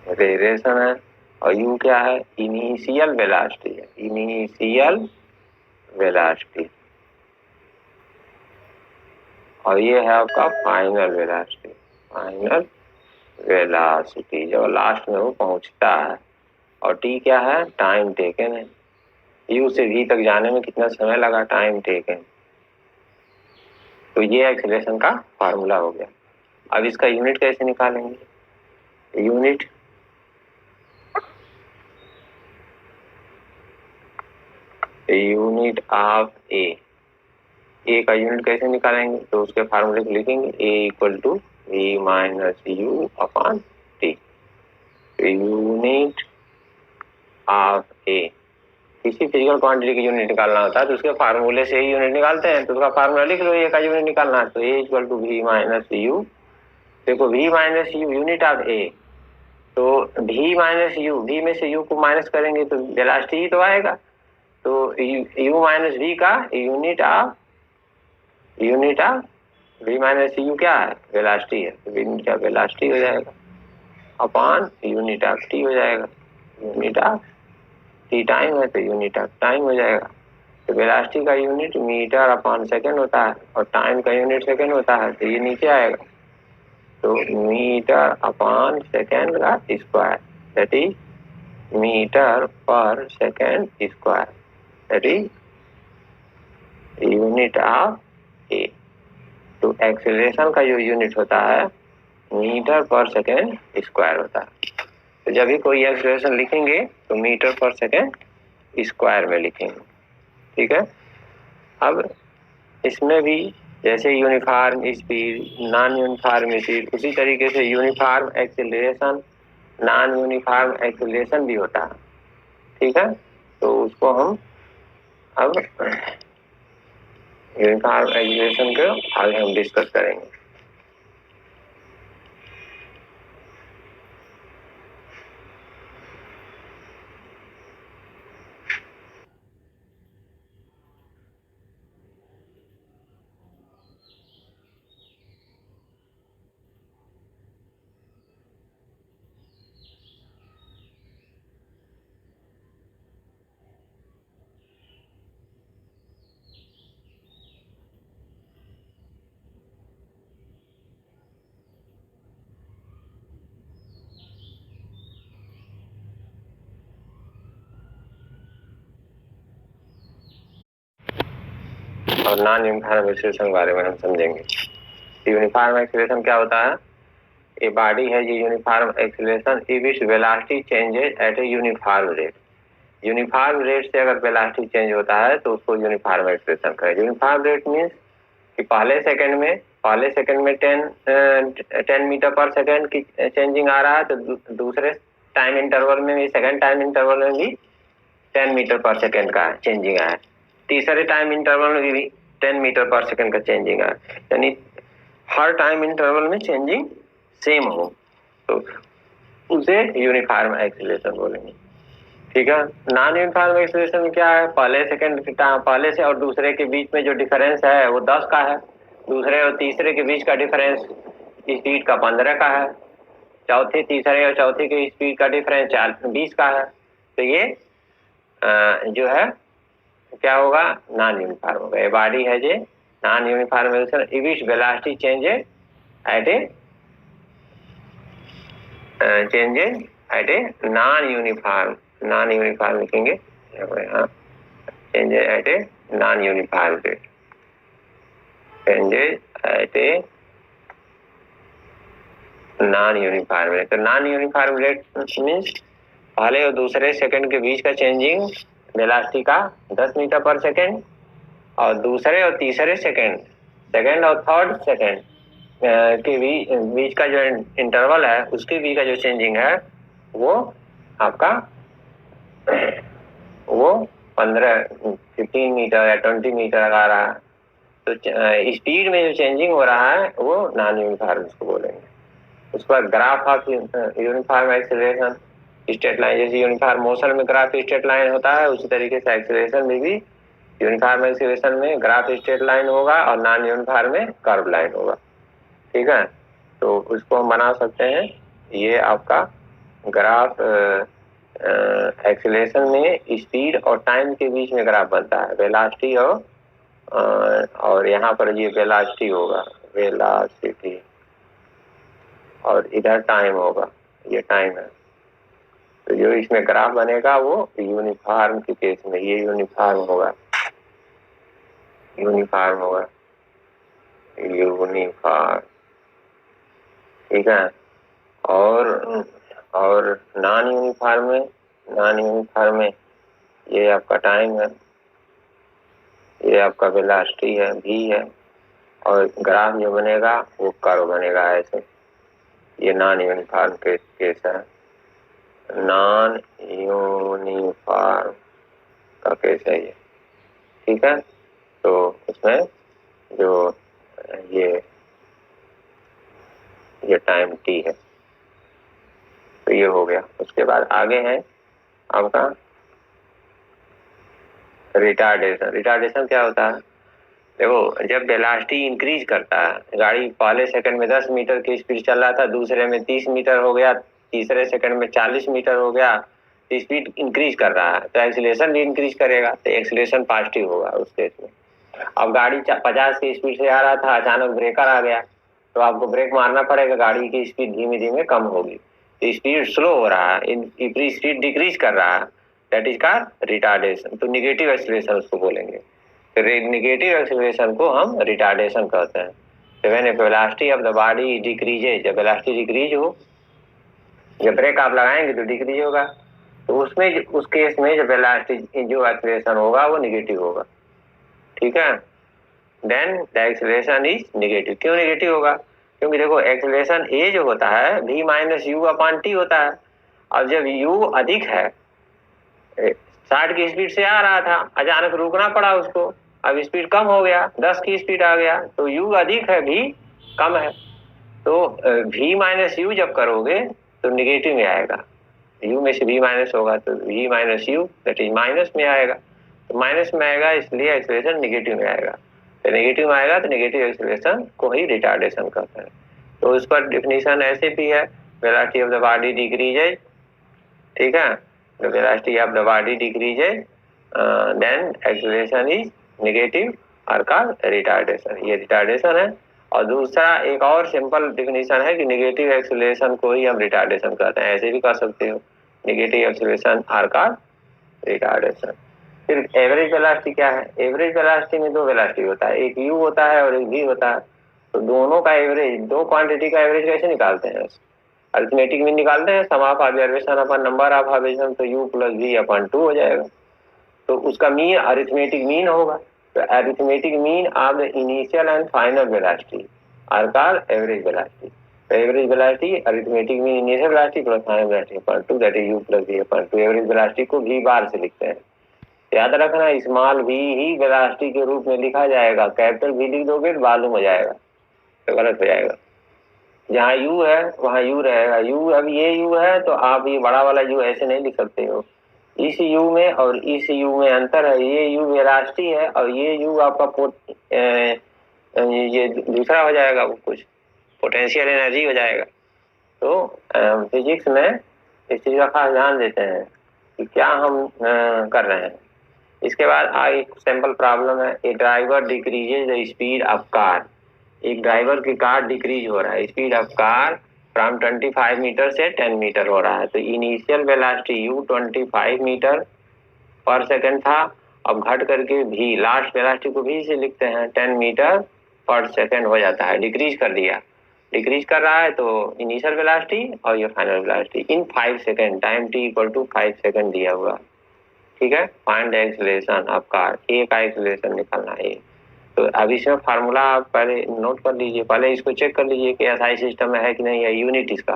एक्सेलरेशन है, और u क्या है, इनिशियल वेलोसिटी है, इनिशियल वेलोसिटी, और ये है आपका फाइनल वेलोसिटी, फाइनल वेलोसिटी जब लास्ट में वो पहुंचता है। और t क्या है, टाइम टेकन है, u से v तक जाने में कितना समय लगा, टाइम टेकन। तो ये एक्सेलरेशन का फार्मूला हो गया। अब इसका यूनिट कैसे निकालेंगे, यूनिट ऑफ ए का यूनिट कैसे निकालेंगे, तो उसके फार्मूले को लिखेंगे, a equal to v minus you upon T. Unit of A, किसी फिजिकल क्वांटिटी की यूनिट निकालना होता है तो उसके फार्मूले से ही यूनिट निकालते हैं, तो उसका फार्मूला लिख लो, ए का यूनिट निकालना है तो a equal to v minus U. देखो v minus U unit of A, तो v माइनस यू, v में से u को माइनस करेंगे तो वेलोसिटी ही तो आएगा, तो u माइनस v का unit of v minus you क्या है, वेलोसिटी है, तो यूनिट ऑफ वेलोसिटी हो जाएगा अपॉन यूनिट ऑफ t हो जाएगा, यूनिट ऑफ t टाइम है तो यूनिट ऑफ टाइम हो जाएगा। तो वेलोसिटी का यूनिट मीटर अपॉन सेकंड होता है और टाइम का यूनिट सेकंड होता है, तो ये नीचे आएगा, तो मीटर अपॉन सेकंड का स्क्वायर, दैट इज मीटर पर second square, that is unit of A. तो एक्सेलरेशन का जो यूनिट होता है मीटर पर सेकंड स्क्वायर होता है। तो जब भी कोई एक्सेलरेशन लिखेंगे तो मीटर पर सेकंड स्क्वायर में लिखेंगे। ठीक है, अब इसमें भी जैसे uniform speed, non uniform speed, उसी तरीके से uniform acceleration, non uniform acceleration भी होता है। ठीक है, तो उसको हम अब यूनिफॉर्म एक्सेलरेशन को आगे हम डिस्कस करेंगे। और नॉन यूनिफॉर्म एक्सीलरेशन के बारे में हम समझेंगे। यूनिफॉर्म एक्सीलरेशन क्या होता है? ये बॉडी है G uniform acceleration if its velocity changes at a uniform rate. Uniform rate से अगर वेलोसिटी चेंज होता है तो उसको यूनिफॉर्म एक्सीलरेशन कहें। यूनिफॉर्म रेट मीन्स कि पहले सेकंड में 10 मीटर पर सेकंड की चेंजिंग आ रहा है, तो दूसरे टाइम इंटरवल में भी, सेकंड टाइम इंटरवल में भी 10 मीटर पर सेकंड का चेंजिंग आया, तीसरे टाइम इंटरवल में भी 10 मीटर पर सेकंड का चेंजिंग आया, यानी हर टाइम इंटरवल में चेंजिंग सेम हो तो उसे यूनिफॉर्म एक्सीलरेशन बोलेंगे। ठीक है। नॉन यूनिफॉर्म एक्सीलरेशन में क्या है? पहले से और दूसरे के बीच में जो डिफरेंस है वो 10 का है, दूसरे और तीसरे के बीच का डिफरेंस स्पीड का 15 का है, तीसरे और चौथे के स्पीड का डिफरेंस 20 का है। तो ये जो है क्या होगा? नॉन यूनिफॉर्म होगा। ये बॉडी है J non uniform acceleration if its velocity changes at a non uniform लिखेंगे यहाँ, changes at a non uniform rate, changes at a non uniform rate. तो नॉन यूनिफॉर्म रेट मीन्स पहले और दूसरे सेकंड के बीच का चेंजिंग वेलोसिटी का 10 मीटर पर सेकंड, और दूसरे और तीसरे सेकंड और थर्ड सेकंड के बीच का जो इंटरवल है उसके बीच का जो चेंजिंग है वो आपका वो 15 मीटर या 20 मीटर आ रहा है। तो स्पीड में जो चेंजिंग हो रहा है वो नॉन यूनिफॉर्म इसको बोलेंगे। उसके बाद graph of uniform acceleration, straight line, जैसे यूनिफॉर्म मोशन में ग्राफ स्ट्रेट लाइन होता है उसी तरीके से एक्सीलरेशन में भी यूनिफॉर्म एक्सीलरेशन में ग्राफ स्ट्रेट लाइन होगा और नॉन यूनिफॉर्म में कर्व लाइन होगा। ठीक है। तो उसको हम बना सकते हैं, ये आपका ग्राफ एक्सीलरेशन में स्पीड और टाइम के बीच में ग्राफ बनता है, वेलोसिटी और यहाँ पर ये वेलोसिटी होगा, वेलोसिटी, और इधर टाइम होगा, ये टाइम है। तो जो इसमें ग्राफ बनेगा वो यूनिफॉर्म के केस में ये यूनिफॉर्म होगा, यूनिफॉर्म। ठीक है। और नॉन यूनिफॉर्म में ये आपका टाइम है, ये आपका वेलोसिटी है, v है, और ग्राफ जो बनेगा वो कर्व बनेगा ऐसे। ये नॉन यूनिफॉर्म केस है, नॉन यूनिफॉर्म का केस है ये। ठीक है। तो उसमें जो ये टाइम t है, तो ये हो गया। उसके बाद आगे है आपका रिटार्डेशन क्या होता है? देखो, जब वेलोसिटी इंक्रीज करता है, गाड़ी पहले सेकंड में 10 मीटर की स्पीड चल रहा था, दूसरे में 30 मीटर हो गया, तीसरे सेकंड में 40 मीटर हो गया, तो स्पीड इंक्रीज कर रहा है तो एक्सीलरेशन भी इंक्रीज करेगा, तो एक्सीलरेशन पॉजिटिव होगा उस केस में। अब गाड़ी 50 की स्पीड से आ रहा था, अचानक ब्रेकर आ गया तो आपको ब्रेक मारना पड़ेगा, गाड़ी की स्पीड धीमे धीमे कम होगी, तो स्पीड स्लो हो रहा है, स्पीड डिक्रीज कर रहा है, दैट इज का रिटार्डेशन। तो निगेटिव एक्सीलरेशन उसको बोलेंगे। तो निगेटिव एक्सीलरेशन को हम रिटार्डेशन कहते हैं। तो when velocity of the body decreases, जब वेलोसिटी डिक्रीज हो, जब ब्रेक आप लगाएंगे तो डिक्रीज होगा, तो उसमें उस केस में जब वेलोसिटी जो एक्सीलरेशन होगा वो निगेटिव होगा। ठीक है। Then the acceleration is negative. क्यों निगेटिव होगा? क्योंकि देखो, एक्सीलरेशन ए जो होता है v minus you upon t होता है। अब जब u अधिक है, 60 की स्पीड से आ रहा था, अचानक रुकना पड़ा उसको, अब स्पीड कम हो गया, 10 की स्पीड आ गया, तो u अधिक है, v कम है, तो v माइनस यू जब करोगे तो निगेटिव में आएगा, u में से v माइनस होगा तो v minus you that is minus में आएगा, तो माइनस में आएगा, इसलिए एक्सीलरेशन निगेटिव में आएगा। तो निगेटिव में आएगा तो निगेटिव एक्सीलरेशन को ही रिटार्डेशन कहते हैं। तो उस पर डिफिनीशन ऐसे भी है, velocity of the body decreases. ठीक है। The velocity of the body decreases then acceleration is negative और का रिटार्डेशन, ये रिटार्डेशन है। और दूसरा एक और सिंपल डिफिनीशन है कि निगेटिव एक्सीलरेशन को ही हम रिटार्डेशन कहते हैं, ऐसे भी कह सकते हो, निगेटिव एक्सीलरेशन आर का रिटार्डेशन। सिर्फ एवरेज वेलोसिटी क्या है, एवरेज वेलोसिटी में दो वेलोसिटी होता है, एक u होता है और एक v होता है। तो दोनों का एवरेज, दो क्वांटिटी का एवरेज कैसे निकालते हैं? अरिथमेटिक मीन निकालते हैं, sum of observation upon number of observation, तो u प्लस v अपन 2 हो जाएगा। तो उसका मीन अरिथमेटिक मीन होगा। तो arithmetic mean of the initial and final velocity are called average velocity. तो average velocity arithmetic mean initial velocity plus final velocity upon 2, that is u plus v upon 2। Average velocity को v बार से लिखते हैं। याद रखना, स्मॉल v ही वेलोसिटी के रूप में लिखा जाएगा, कैपिटल v लिख दोगे तो मालूम हो जाएगा, तो गलत हो जाएगा। जहाँ u है वहाँ u रहेगा। u अब ये u है तो आप ये बड़ा वाला u ऐसे नहीं लिख सकते हो। इस u में और इस u में अंतर है, ये u वेलोसिटी है और ये u आपका ये दूसरा हो जाएगा, वो कुछ पोटेंशियल एनर्जी हो जाएगा। तो फिजिक्स में इस चीज का खास ध्यान देते हैं कि क्या हम कर रहे हैं। इसके बाद आगे सैंपल प्रॉब्लम है, a driver decreases the speed of car. एक ड्राइवर की कार डिक्रीज हो रहा है, speed of car from 25 metre से 10 मीटर हो रहा है। तो इनिशियल वेलोसिटी u 25 मीटर पर सेकंड था, अब घट करके v, लास्ट वेलोसिटी को v से लिखते हैं, 10 मीटर पर सेकंड हो जाता है। डिक्रीज कर दिया, डिक्रीज कर रहा है तो इनिशियल वेलोसिटी और ये final velocity in 5 second, time t equal to 5 second दिया हुआ। ठीक है, find the acceleration of car, A का एक्सीलरेशन निकालना है। तो अब इसमें फार्मूला आप पहले नोट कर लीजिए, पहले इसको चेक कर लीजिए कि एसआई सिस्टम में है कि नहीं है, यूनिट इसका।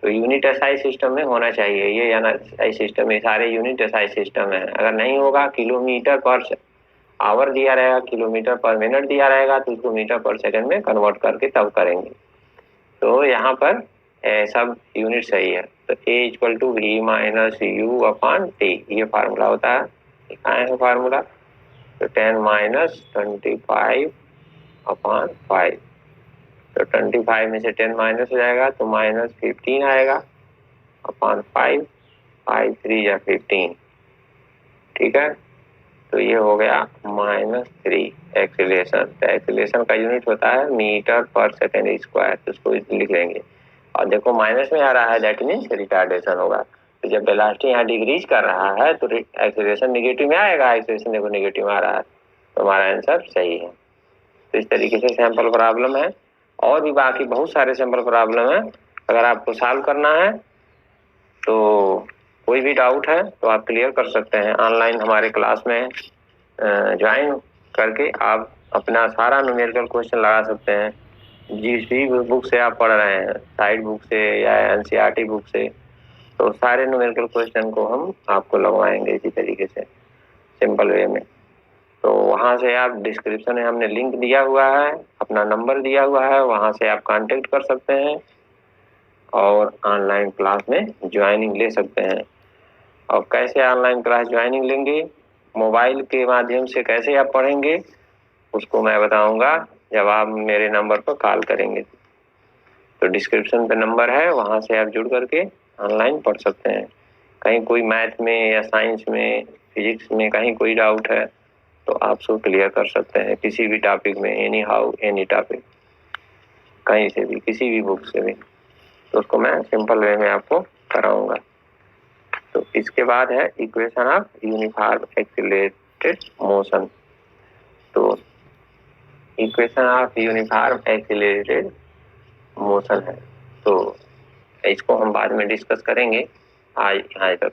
तो यूनिट एसआई सिस्टम में होना चाहिए, ये एसआई सिस्टम में सारे यूनिट एसआई सिस्टम है। अगर नहीं होगा, किलोमीटर पर आवर दिया रहेगा, किलोमीटर पर मिनट दिया रहेगा, तो उसको मीटर पर सेकंड में कन्वर्ट करके तब करेंगे। तो यहाँ पर सब यूनिट सही है। तो a equal to v minus you upon t, ये फार्मूला होता है। कहाँ है फार्मूला? तो 10 माइनस 25 अपॉन 5। तो 25 में से 10 माइनस हो जाएगा तो माइनस 15 आएगा अपॉन 5, 5 3 या 15। ठीक है, तो ये हो गया -3 एक्सीलरेशन। तो एक्सीलरेशन का यूनिट होता है मीटर पर सेकेंड स्क्वायर, तो उसको लिख लेंगे। और देखो माइनस में आ रहा है, दैट मीन्स रिटार्डेशन होगा। तो जब वेलोसिटी यहाँ डिक्रीज कर रहा है तो एक्सीलरेशन नेगेटिव में आएगा, एक्सीलरेशन देखो नेगेटिव में आ रहा है, तो हमारा आंसर सही है। तो इस तरीके से सैंपल प्रॉब्लम है, और भी बाकी बहुत सारे सैंपल प्रॉब्लम है। अगर आपको सॉल्व करना है तो कोई भी डाउट है तो आप क्लियर कर सकते हैं ऑनलाइन हमारे क्लास में ज्वाइन करके। आप अपना सारा न्यूमेरिकल क्वेश्चन लगा सकते हैं, जिस भी बुक से आप पढ़ रहे हैं, साइड बुक से या एनसीईआरटी बुक से, तो सारे न्यूमेरिकल क्वेश्चन को हम आपको लगवाएंगे इसी तरीके से सिंपल वे में। तो वहाँ से आप डिस्क्रिप्शन में हमने लिंक दिया हुआ है, अपना नंबर दिया हुआ है, वहाँ से आप कांटेक्ट कर सकते हैं और ऑनलाइन क्लास में ज्वाइनिंग ले सकते हैं। और कैसे ऑनलाइन क्लास ज्वाइनिंग लेंगे, मोबाइल के माध्यम से कैसे आप पढ़ेंगे, उसको मैं बताऊंगा जब आप मेरे नंबर पर कॉल करेंगे। तो डिस्क्रिप्शन पे नंबर है, वहाँ से आप जुड़ करके ऑनलाइन पढ़ सकते हैं। कहीं कोई मैथ में या साइंस में, फिजिक्स में कहीं कोई डाउट है तो आप उसको क्लियर कर सकते हैं, किसी भी टॉपिक में, एनी हाउ एनी टॉपिक, कहीं से भी, किसी भी बुक से भी, तो उसको मैं सिंपल वे में आपको कराऊंगा। तो इसके बाद है equation of uniform accelerated motion. तो equation of uniform accelerated motion है, तो इसको हम बाद में डिस्कस करेंगे। आज यहाँ तक।